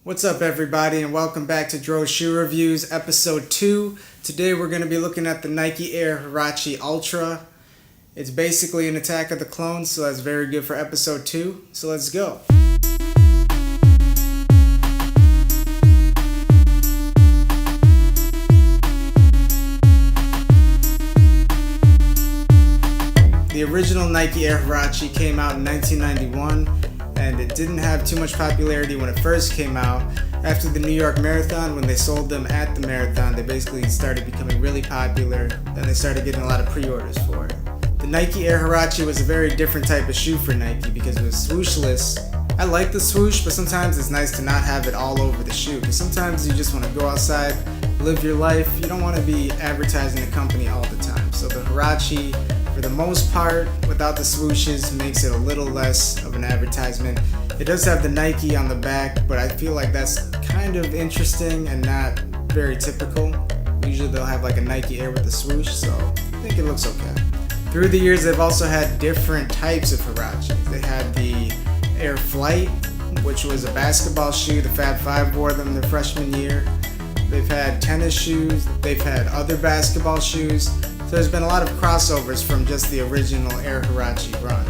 What's up everybody, and welcome back to Dro's Shoe Reviews episode 2. Today we're going to be looking at the Nike Air Huarache Ultra. It's basically an attack of the clones, so that's very good for episode 2. So let's go. The original Nike Air Huarache came out in 1991, and it didn't have too much popularity when it first came out. After the New York Marathon, when they sold them at the marathon, they basically started becoming really popular, and they started getting a lot of pre-orders for it. The Nike Air Huarache was a very different type of shoe for Nike because it was swooshless. I like the swoosh, but sometimes it's nice to not have it all over the shoe, because sometimes you just want to go outside, live your life. You don't want to be advertising the company all the time. So the Huarache, for the most part, without the swooshes, makes it a little less of an advertisement. It does have the Nike on the back, but I feel like that's kind of interesting and not very typical. Usually they'll have like a Nike Air with a swoosh, so I think it looks okay. Through the years, they've also had different types of Huaraches. They had the Air Flight, which was a basketball shoe. The Fab Five wore them their freshman year. They've had tennis shoes. They've had other basketball shoes. So there's been a lot of crossovers from just the original Air Huarache run.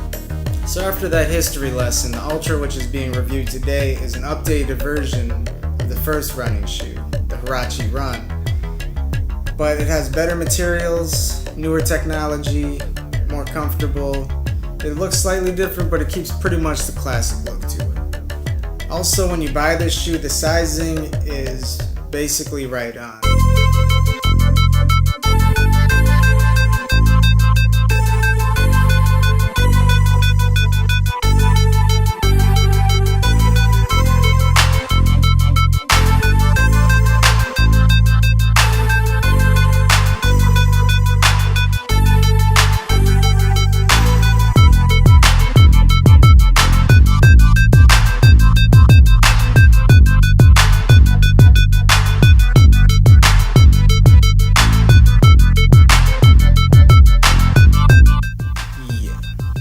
So after that history lesson, the Ultra, which is being reviewed today, is an updated version of the first running shoe, the Huarache Run. But it has better materials, newer technology, more comfortable. It looks slightly different, but it keeps pretty much the classic look to it. Also, when you buy this shoe, the sizing is basically right on.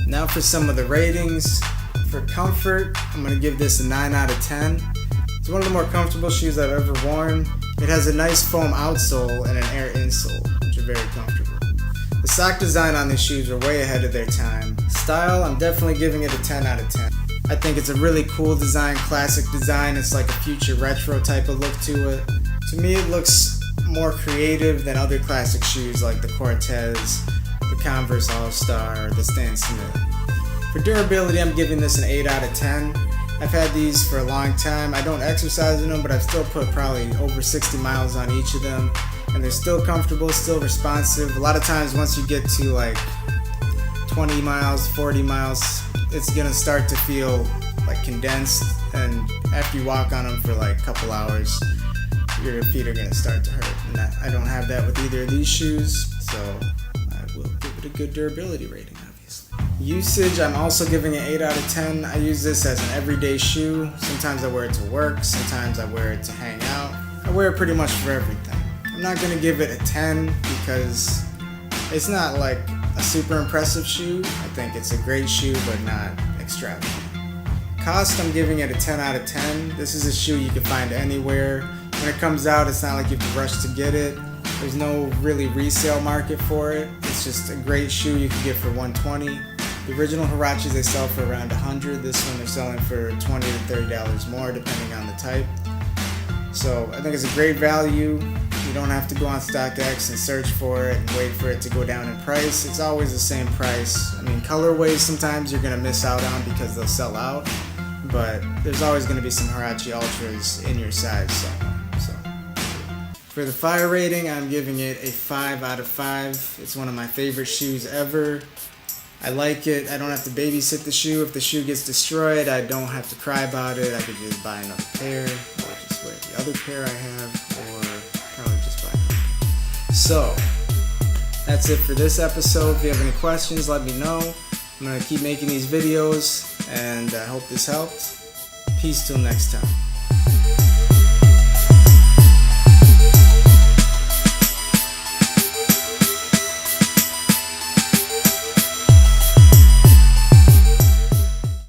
Now for some of the ratings. For comfort, I'm going to give this a 9 out of 10. It's one of the more comfortable shoes I've ever worn. It has a nice foam outsole and an air insole, which are very comfortable. The sock design on these shoes are way ahead of their time. Style, I'm definitely giving it a 10 out of 10. I think it's a really cool design, classic design. It's like a future retro type of look to it. To me, it looks more creative than other classic shoes like the Cortez, the Converse All-Star, or the Stan Smith. For durability, I'm giving this an 8 out of 10. I've had these for a long time. I don't exercise in them, but I've still put probably over 60 miles on each of them. And they're still comfortable, still responsive. A lot of times once you get to like 20 miles, 40 miles, it's gonna start to feel like condensed. And after you walk on them for like a couple hours, your feet are gonna start to hurt. And I don't have that with either of these shoes, so I will give it a good durability rating, obviously. Usage, I'm also giving it 8 out of 10. I use this as an everyday shoe. Sometimes I wear it to work, sometimes I wear it to hang out. I wear it pretty much for everything. I'm not gonna give it a 10 because it's not like a super impressive shoe. I think it's a great shoe, but not extravagant. Cost, I'm giving it a 10 out of 10. This is a shoe you can find anywhere. When it comes out, it's not like you have to rush to get it. There's no really resale market for it. It's just a great shoe you can get for $120. The original Huaraches they sell for around $100. This one they're selling for $20 to $30 more depending on the type. So I think it's a great value. You don't have to go on StockX and search for it and wait for it to go down in price. It's always the same price. I mean, colorways sometimes you're going to miss out on because they'll sell out, but there's always going to be some Huarache Ultras in your size somewhere. So for the fire rating, I'm giving it a 5 out of 5. It's one of my favorite shoes ever. I like it. I don't have to babysit the shoe. If the shoe gets destroyed, I don't have to cry about it. I could just buy another pair, or just wear the other pair I have, or probably just buy another pair. So, that's it for this episode. If you have any questions, let me know. I'm going to keep making these videos, and I hope this helped. Peace till next time.